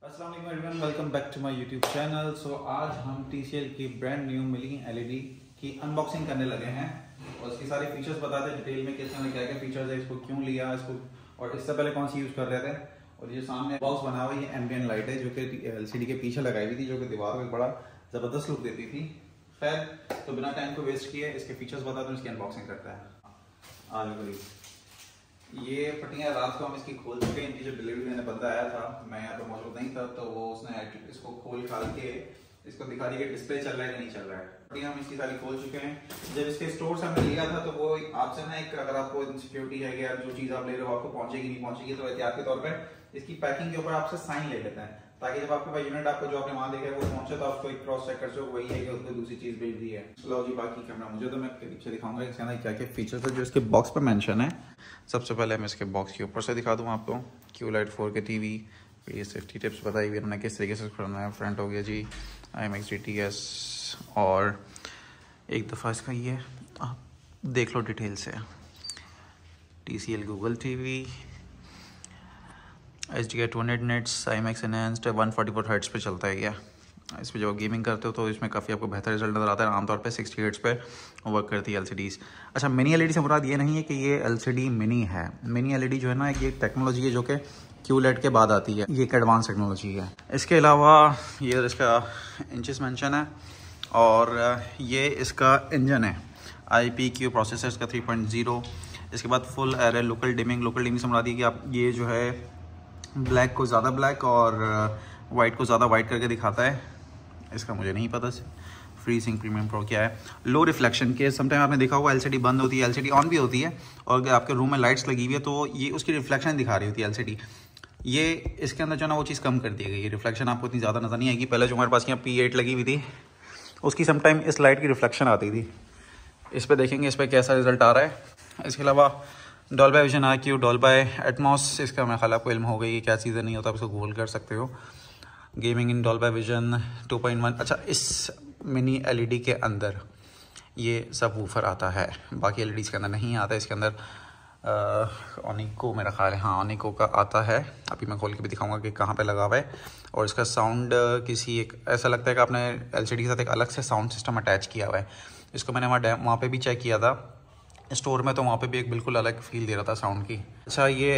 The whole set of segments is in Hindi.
अस्सलाम वालेकुम everyone, welcome back to my YouTube channel. So आज हम TCL की ब्रांड न्यू मिली एलईडी की अनबॉक्सिंग करने लगे हैं और इसके सारे फीचर्स बताते हैं डिटेल में कि इसमें क्या क्या फीचर्स है, इसको क्यों लिया, इसको और इससे पहले कौन सी यूज़ कर रहे थे। और ये सामने बॉक्स बना हुआ ये एम्बियन लाइट है जो कि LCD के पीछे लगाई हुई थी, जो कि दीवार को एक बड़ा ज़बरदस्त लुक देती थी। खैर, तो बिना टाइम को वेस्ट किए इसके फीचर्स बताते हैं, इसकी अनबॉक्सिंग करते हैं। आज बड़ी ये पट्टियाँ रात को हम इसकी खोल चुके हैं। इनकी जो डिलीवरी देने बंदा आया था, मैं यहाँ पर मौजूद नहीं था, तो वो उसने इसको खोल खाल के इसको दिखा दिया कि डिस्प्ले चल रहा है कि नहीं चल रहा है। पट्टियाँ हम इसकी सारी खोल चुके हैं। जब इसके स्टोर से हमने लिया था तो वो आपसे ना एक, अगर आपको इनसिक्योरिटी है कि यार जो चीज़ आप ले रहे हो आपको पहुंचेगी नहीं पहुंचेगी, तो एहतियात के तौर पर इसकी पैकिंग के ऊपर आपसे साइन ले लेते हैं, ताकि जब आपके पास यूनिट आपको जो आपने वहां देखा है वो पहुंचे तो आपको एक क्रॉस चेक कर सको वही है कि उसको दूसरी चीज भेज दी है। चलो जी, बाकी कैमरा मुझे तो मैं पीछे दिखाऊंगा इसके अंदर क्या क्या फीचर्स है जो इसके बॉक्स पर मेंशन है। सबसे पहले मैं इसके बॉक्स के ऊपर से दिखा दूँ आपको। QLED 4K TV, ये सेफ्टी टिप्स बताई हुई उन्होंने किस तरीके से खोलना है। फ्रंट हो गया जी IMX DTS, और एक दफ़ा इसका ये आप देख लो डिटेल से। TCL Google TV, HDR 200 nits, IMAX Enhanced 144 hertz पे चलता है। ये इस पर जब आप गेमिंग करते हो तो इसमें काफ़ी आपको बेहतर रिजल्ट नज़र आता है। आमतौर पे 60 हर्ट्ज़ पे वर्क करती है LCDs। अच्छा, मिनी LED से मुराद ये नहीं है कि ये LCD मिनी है। मिनी LED जो है ना, ये टेक्नोलॉजी है जो कि QLED के बाद आती है, ये एक एडवांस टेक्नोलॉजी है। इसके अलावा ये इसका इंचेस मेंशन है, और ये इसका इंजन है IPQ प्रोसेसर इसका 3.0। इसके बाद फुल एरे लोकल डिमिंग से मुराद है कि आप ये जो है ब्लैक को ज़्यादा ब्लैक और वाइट को ज़्यादा वाइट करके दिखाता है। इसका मुझे नहीं पता। फ्रीजिंग प्रीमियम प्रो क्या है। लो रिफ्लेक्शन के, समटाइम आपने देखा होगा LCD बंद होती है, LCD ऑन भी होती है, और अगर आपके रूम में लाइट्स लगी हुई है तो ये उसकी रिफ्लेक्शन दिखा रही होती है LCD। ये इसके अंदर जो ना वो चीज़ कम कर दी गई है, रिफ्लेक्शन आपको इतनी ज़्यादा नज़र नहीं आएगी। पहले जो हमारे पास यहाँ P8 लगी हुई थी उसकी समटाइम इस लाइट की रिफ्लेक्शन आती थी। इस पर देखेंगे इस पर कैसा रिजल्ट आ रहा है। इसके अलावा Dolby vision IQ, Dolby Atmos, इसका मेरे ख्याल आपको इल्म हो गई क्या चीज़ें, नहीं होता आप इसको गूगल कर सकते हो। गेमिंग इन डॉल्बी विजन 2.1। अच्छा, इस मिनी LED के अंदर ये सब वूफर आता है, बाकी LEDs के अंदर नहीं आता। इसके अंदर ओनिको मेरा ख्याल है, हाँ ओनिको का आता है। अभी मैं खोल के भी दिखाऊंगा कि कहाँ पे लगा हुआ है। और इसका साउंड किसी एक, ऐसा लगता है कि आपने LCD के साथ एक अलग से साउंड सिस्टम अटैच किया हुआ है। इसको मैंने वहाँ पे भी चेक किया था स्टोर में, तो वहाँ पे भी एक बिल्कुल अलग फील दे रहा था साउंड की। अच्छा, ये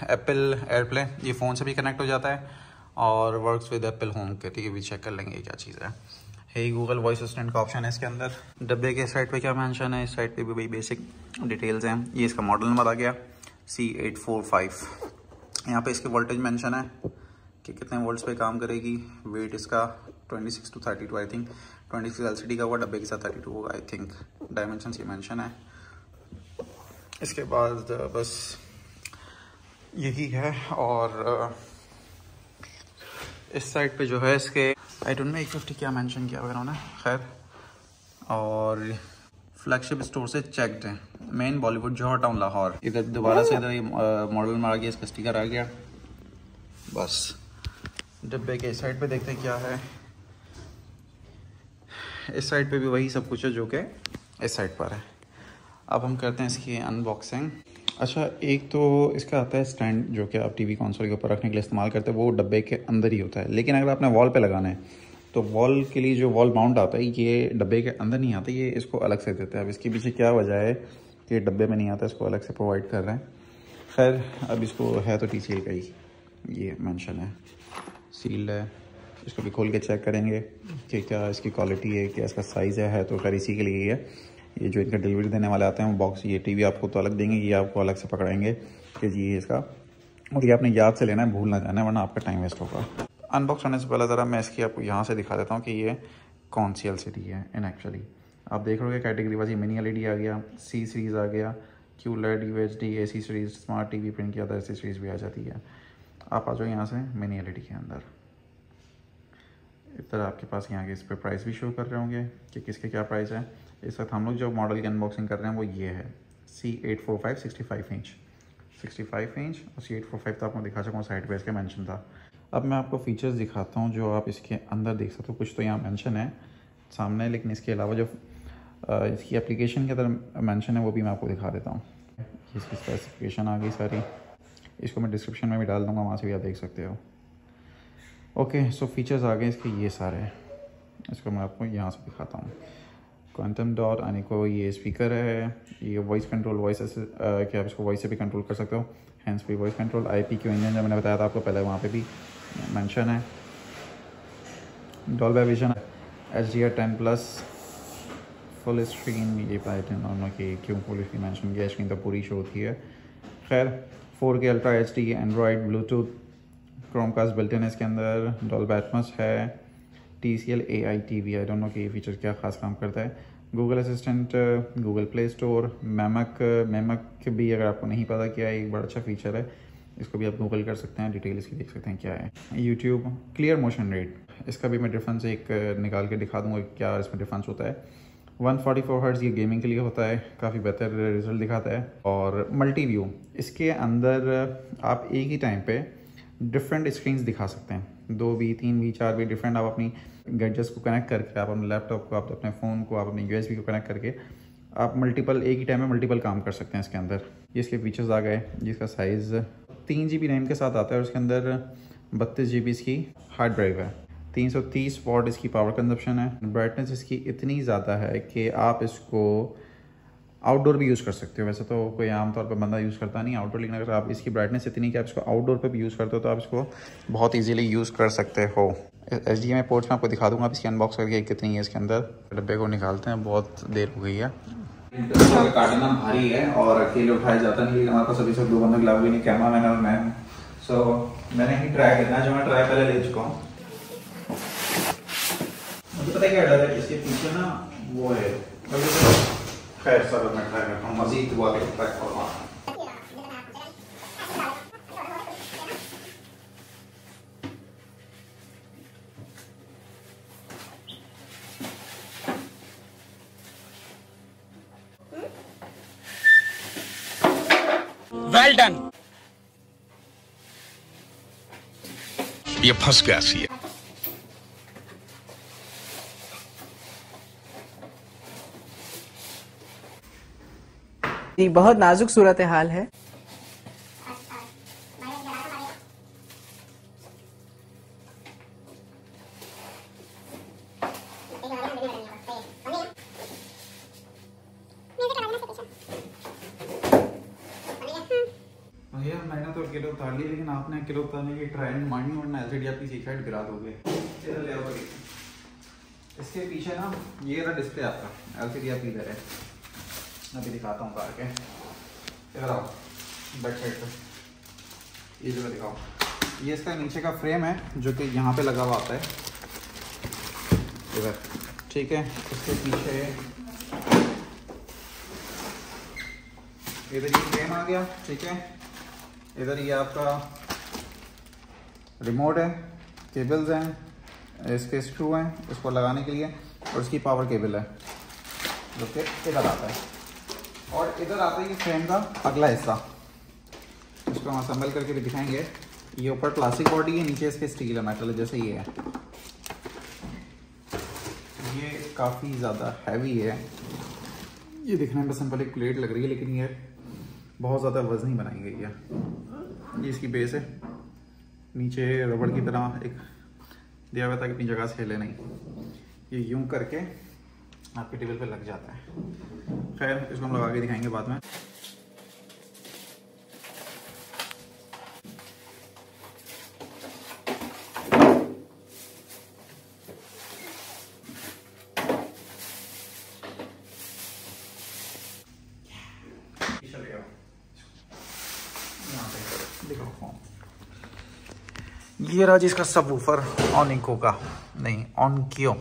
एप्पल एयरप्ले, ये फ़ोन से भी कनेक्ट हो जाता है और वर्क्स विद एप्पल होम के। ठीक है, भी चेक कर लेंगे क्या चीज़ है। हे गूगल वॉइस असिस्टेंट का ऑप्शन है इसके अंदर। डब्बे के साइड पे क्या मेंशन है, इस साइड पे भी भाई बेसिक डिटेल्स हैं। ये इसका मॉडल नंबर आ गया C845। यहाँ पे इसके वोल्टेज मेंशन है कि कितने वोल्ट्स पे काम करेगी। वेट इसका 26 to 32 आई थिंक। 26 LCD का हुआ, डब्बे के साथ 32 होगा आई थिंक। डायमेंशन ये मेंशन है। इसके बाद बस यही है। और इस साइड पे जो है इसके आई डोंट नो 150 क्या मेंशन किया वगैरह उन्होंने, खैर। और फ्लैगशिप स्टोर से चेक्ड है, मेन बॉलीवुड जौहर टाउन लाहौर। इधर दोबारा से इधर मॉडल में आ गया, इसका स्टिकर आ गया। बस डब्बे के इस साइड पे देखते हैं क्या है। इस साइड पे भी वही सब कुछ है जो कि इस साइड पर है। अब हम करते हैं इसकी अनबॉक्सिंग। अच्छा, एक तो इसका आता है स्टैंड जो कि आप TV कंसोल के ऊपर रखने के लिए इस्तेमाल करते हैं, वो डब्बे के अंदर ही होता है। लेकिन अगर आपने वॉल पे लगाना है तो वॉल के लिए जो वॉल माउंट आता है ये डब्बे के अंदर नहीं आता, ये इसको अलग से देते हैं। अब इसके पीछे क्या वजह है कि डब्बे में नहीं आता, इसको अलग से प्रोवाइड कर रहे हैं। खैर, अब इसको है तो TCL का ही ये मेंशन है, सील है। इसको भी खोल के चेक करेंगे कि क्या इसकी क्वालिटी है, क्या इसका साइज़ है तो खैर इसी के लिए ही है। ये जो इनका डिलीवरी देने वाले आते हैं वो बॉक्स, ये TV आपको तो अलग देंगे, ये आपको अलग से पकड़ाएंगे कि जी ये इसका, और ये आपने याद से लेना है, भूल ना जाना है वरना आपका टाइम वेस्ट होगा। अनबॉक्स होने से पहले ज़रा मैं इसकी आपको यहाँ से दिखा देता हूँ कि ये कौन सी LCD है इन एक्चुअली। आप देख रहे हो कैटेगरी वाइज मिनी LED आ गया, C सीरीज़ आ गया, QLED, UHD, AC series, smart TV, print किया था ऐसी सीरीज़ भी आ जाती है। आप आ जाओ यहाँ से मिनी LED के अंदर। इस तरह आपके पास यहाँ के इस पर प्राइस भी शो कर रहे होंगे कि किसके क्या प्राइस है। इस वक्त हम लोग जो मॉडल की अनबॉक्सिंग कर रहे हैं वो ये है C845 65 इंच और C845 तो आपको दिखा सकूँ साइड पे इसका मेंशन था। अब मैं आपको फीचर्स दिखाता हूँ जो आप इसके अंदर देख सकते हो। कुछ तो यहाँ मेंशन है सामने, लेकिन इसके अलावा जो इसकी एप्लीकेशन के अंदर मेंशन है वो भी मैं आपको दिखा देता हूँ। इसकी स्पेसिफिकेशन आ गई सारी, इसको मैं डिस्क्रिप्शन में भी डाल दूँगा, वहाँ से भी आप देख सकते हो। ओके सो फीचर्स आ गए इसके ये सारे हैं। इसको मैं आपको यहाँ से दिखाता हूँ। क्वांटम डॉट आने को ये स्पीकर है, ये वॉइस कंट्रोल, वॉइस क्या आप इसको वॉइस से भी कंट्रोल कर सकते हो, hands free voice control. IPQ engine जो मैंने बताया था आपको पहले, वहाँ पे भी मेंशन है। Dolby vision, HDR10+ full screen, ये पैटर्न कि क्यों फुल स्क्रीन मेंशन किया, स्क्रीन तो पूरी शो होती है। खैर 4K ultra HD, Android, Bluetooth, Chromecast built in है इसके अंदर, डॉल्बी एटमॉस है, TCL AI TV, I don't know कि ये फीचर क्या खास काम करता है। Google assistant, Google play store, मेमक भी अगर आपको नहीं पता क्या है, एक बड़ा अच्छा फीचर है, इसको भी आप गूगल कर सकते हैं, डिटेल इसकी देख सकते हैं क्या है। YouTube, क्लियर मोशन रेट, इसका भी मैं डिफरेंस एक निकाल के दिखा दूंगा क्या इसमें डिफरेंस होता है। 144 हर्ट्ज़ ये गेमिंग के लिए होता है, काफ़ी बेहतर रिजल्ट दिखाता है। और मल्टी व्यू, इसके अंदर आप एक ही टाइम पे डिफरेंट स्क्रीन्स दिखा सकते हैं, 2 भी, 3 भी, 4 भी, डिफरेंट। आप अपनी गैजेट्स को कनेक्ट करके, आप अपने लैपटॉप को, आप अपने फ़ोन को, आप अपने USB को कनेक्ट करके आप मल्टीपल, एक ही टाइम में मल्टीपल काम कर सकते हैं इसके अंदर। ये इसके फीचर्स आ गए, जिसका साइज़ 3 GB रैम के साथ आता है और उसके अंदर 32 GB इसकी हार्ड ड्राइव है। 330 वॉट इसकी पावर कंजप्शन है। ब्राइटनेस इसकी इतनी ज़्यादा है कि आप इसको आउटडोर भी यूज़ कर सकते हो। वैसे तो कोई आमतौर पर बंदा यूज़ करता नहीं आउटडोर, लेकिन अगर आप इसकी ब्राइटनेस इतनी कि आप इसको आउटडोर पे भी यूज़ करते हो तो आप इसको बहुत इजीली यूज़ कर सकते हो। HDMI पोर्ट्स में आपको दिखा दूंगा, आप इसकी अनबॉक्स करके कितनी है इसके अंदर। डब्बे को निकालते हैं, बहुत देर हो गई है। काटना भारी है और अकेले उठाया जाता नहीं, लेकिन हमारे पास अभी सब 2 बंदे लगे हुए नहीं, कैमरा मैन और मैं। सो मैंने ही ट्राई करना है, जो मैं ट्राई पहले ले चुका हूँ। मुझे पता है क्या डर है, इसके पीछे ना वो है, खैर सर मैं ट्राई करता हूँ मजीद हुआ के ट्राई करूँगा। Well done. ये फंस गया सी है। ये बहुत नाजुक सूरत हाल है। भैया मैंने तो अकेले उतार ली, लेकिन आपने अकेले उतारने की ट्राई नहीं मारनी, वरना LCD आपकी एक साइड गिरा दोगे। इसके पीछे ना ये रहा डिस्प्ले आपका, LCD आपकी इधर है, मैं भी दिखाता हूँ उतार के। इधर आओ, बैक साइड पे ये जगह दिखाओ। ये इसका नीचे का फ्रेम है जो कि यहाँ पे लगा हुआ आता है इधर, ठीक है। इसके पीछे इधर ये फ्रेम आ गया, ठीक है। इधर ये आपका रिमोट है, केबल्स हैं, इसके स्क्रू हैं इसको लगाने के लिए, और इसकी पावर केबल है जो कि इधर आता है। और इधर आता है ये फ्रेम का अगला हिस्सा, इसको हम असेंबल करके भी दिखाएंगे। ये ऊपर प्लास्टिक बॉडी है, नीचे इसके स्टील है, मेटल है, जैसे ये है। ये काफ़ी ज़्यादा हैवी है, ये दिखने में सिंपल एक प्लेट लग रही है, लेकिन ये बहुत ज़्यादा वजनी बनाई गई है। ये इसकी बेस है, नीचे रबड़ की तरह एक दिया हुआ था कि अपनी जगह से हिले नहीं, ये यूं करके आपके टेबल पे लग जाता है। खैर इसको हम लगा के दिखाएंगे बाद में। ये रहा जी इसका सब वूफर, ऑनिको का, नहीं ऑनकियो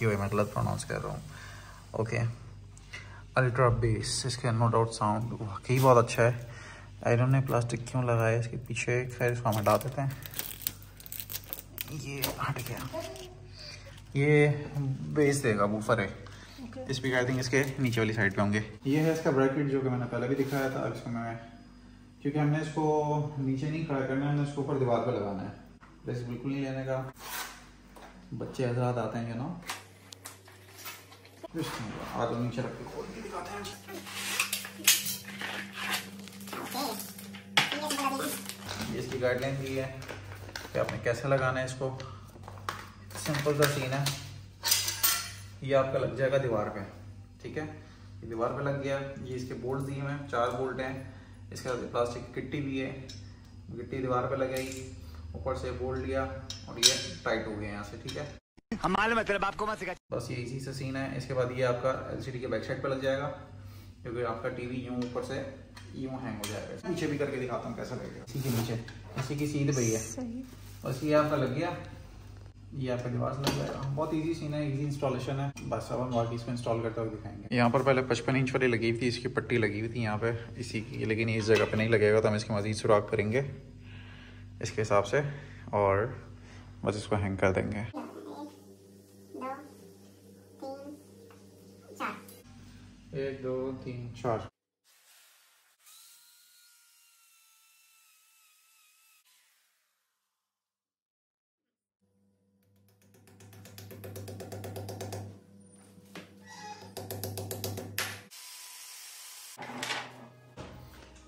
है, मैं गलत प्रोनाउंस कर रहा हूँ। ओके, अल्ट्रा बेस, इसके नो डाउट साउंड वाकई बहुत अच्छा है। आयरन ने प्लास्टिक क्यों लगाया इसके पीछे, खैर इसको हम हटा देते हैं, ये हट गया। ये बेस देगा, वूफर है। स्पीकर आई थिंक इसके नीचे वाली साइड पे होंगे। ये है इसका ब्रैकेट जो कि मैंने पहले भी दिखाया था। अब इसको मैं, क्योंकि हमने इसको नीचे नहीं खड़ा करना है, हमने इसको ऊपर दीवार पर लगाना है, प्लेस बिल्कुल नहीं लेने का। बच्चे हजरात आते हैं, यू नो, आज नीचे रख के खोल के दिखाते हैं। ये इसकी गाइडलाइन दी है, कि आपने कैसे लगाना है इसको। सिंपल सा सीन है, ये आपका लग जाएगा दीवार पे, ठीक है। ये दीवार पे लग गया। ये इसके बोल्ट दिए हुए हैं, 4 बोल्ट हैं। इसके साथ प्लास्टिक की गिट्टी भी है, गिट्टी दीवार पे लगेगी। ऊपर से बोल्ट लिया और ये टाइट हो गया यहाँ से, ठीक है। हमारे मतलब आपको मत सिखा। बस ये इसी से सीन है। इसके बाद ये आपका एलसीडी के बैक साइड पे लग जाएगा, क्योंकि आपका टीवी यूं ऊपर से यूं हैंग हो जाएगा। नीचे भी करके दिखाता हूँ कैसा लगेगा। इसी के नीचे, इसी की सीध पे है। बस ये आपका लग गया, ये आपका दीवार से लग जाएगा। बहुत इजी सीन है, इजी इंस्टॉलेशन है। बस अब हम बाकी इसमें इंस्टॉल करते हुए दिखाएंगे। यहाँ पर पहले 55 इंच वाली लगी हुई थी, इसकी पट्टी लगी हुई थी यहाँ पे इसी की, लेकिन इस जगह पे नहीं लगेगा, तो हम इसकी मज़ीद सुराख करेंगे इसके हिसाब से और बस इसको हैंग कर देंगे। 1 2 3 4।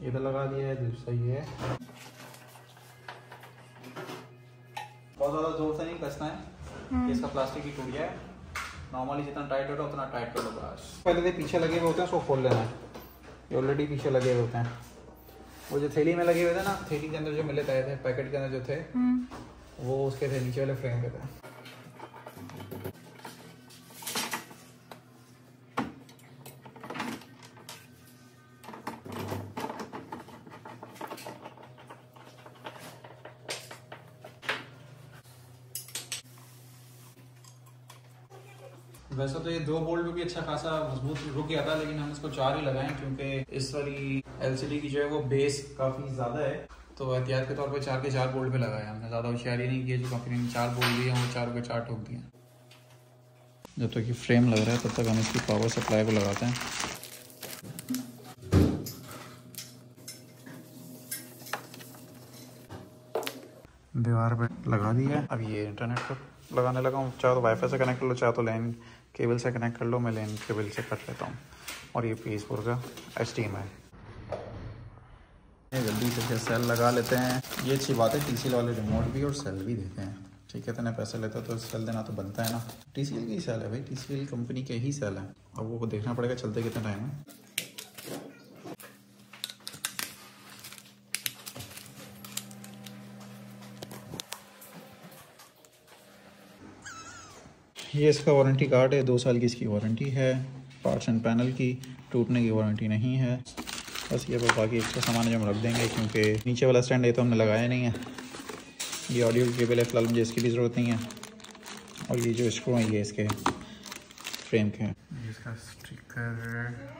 इधर लगा दिया है, दूसरा ये है। बहुत ज़्यादा जोर से नहीं कसना है, इसका प्लास्टिक की टूट जाए। नॉर्मली जितना टाइट होता है उतना टाइट कर लो बस। पहले से पीछे लगे हुए होते हैं, उसको खोल लेना है। ये ऑलरेडी पीछे लगे हुए होते हैं। वो जो थैली में लगे हुए थे ना, थैली के अंदर जो मिले थे, पैकेट के अंदर जो थे वो उसके थे, नीचे वाले फ्रेम के थे। वैसे तो ये 2 बोल्ट भी अच्छा खासा मजबूत रुक गया था, लेकिन हम इसको 4 ही लगाएं, क्योंकि इस वाली एलसीडी की जो है वो बेस काफ़ी ज़्यादा है, तो एहतियात के तौर पे 4 के 4 बोल्ट पे लगाया हमने। ज़्यादा होशियारी नहीं की, जो कंपनी ने 4 बोल्ट दिए हैं वो 4 के 4 ठोक दिए। जब तक ये फ्रेम लग रहा है तब तक हम इसकी पावर सप्लाई को लगाते हैं। दीवार पे लगा दिया। अब ये इंटरनेट पर लगाने लगा हूँ। चाहे तो वाईफाई से कनेक्ट कर लो, चाहे तो लैन केबल से कनेक्ट कर लो। मैं लैन केबल से कर लेता हूँ। और ये PS4 का HDMI है। जल्दी से सेल लगा लेते हैं। ये अच्छी बात है, TCL वाले रिमोट भी और सेल भी देते हैं, ठीक है। इतने पैसे लेते तो सेल देना तो बनता है ना। TCL की सेल है भाई, TCL कंपनी के ही सेल है। अब वो देखना पड़ेगा चलते कितना टाइम है। ये इसका वारंटी कार्ड है, 2 साल की इसकी वारंटी है। पार्ट्स एंड पैनल की टूटने की वारंटी नहीं है। बस ये बाकी एक्स्ट्रा सामान है जो हम रख देंगे, क्योंकि नीचे वाला स्टैंड है तो हमने लगाया नहीं है। ये ऑडियो केबल है, फिलहाल मुझे इसकी भी ज़रूरत नहीं है। और ये जो स्क्रू है ये इसके फ्रेम के हैं। इसका स्टिकर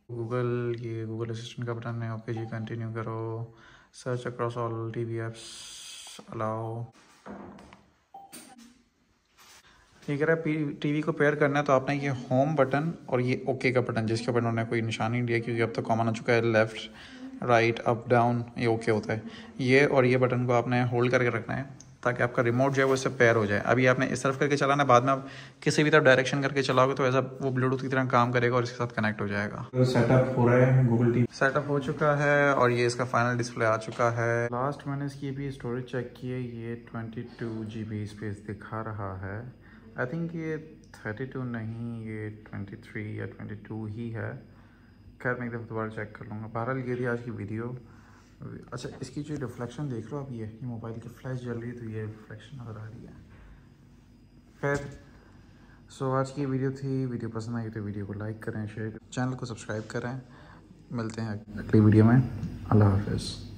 गूगल, ये गूगल असिस्टेंट का बटन है। ओके जी, कंटिन्यू करो। Search across all TV apps allow. ये कह रहा है टीवी को पेयर करना है, तो आपने ये होम बटन और ये ओके का बटन, जिसके ऊपर उन्होंने कोई निशानी नहीं दिया, क्योंकि अब तो कॉमन हो चुका है लेफ़्ट राइट अप डाउन, ये ओके होता है। ये और ये बटन को आपने होल्ड करके रखना है ताकि आपका रिमोट जो है वो इससे पेयर हो जाए। अभी आपने इस तरफ करके चलाना, बाद में आप किसी भी तरफ डायरेक्शन करके चलाओगे तो ऐसा वो ब्लूटूथ की तरह काम करेगा और इसके साथ कनेक्ट हो जाएगा। तो सेटअप हो रहा है, गूगल टीवी सेटअप हो चुका है और ये इसका फाइनल डिस्प्ले आ चुका है। लास्ट मैंने इसकी भी स्टोरेज चेक की है, ये 22 GB स्पेस दिखा रहा है। आई थिंक ये 32 नहीं, ये 23 या 22 ही है। खैर मैं एक दफ़ा दोबारा चेक कर लूँगा। बहरहाल ये थी आज की वीडियो। अच्छा इसकी जो रिफ्लेक्शन देख लो आप, ये मोबाइल की फ्लैश जल रही है तो ये रिफ्लेक्शन नज़र आ रही है। खैर सो आज की वीडियो थी। वीडियो पसंद आई तो वीडियो को लाइक करें, शेयर करें, चैनल को सब्सक्राइब करें। मिलते हैं अगली वीडियो में। अल्लाह हाफ़िज़।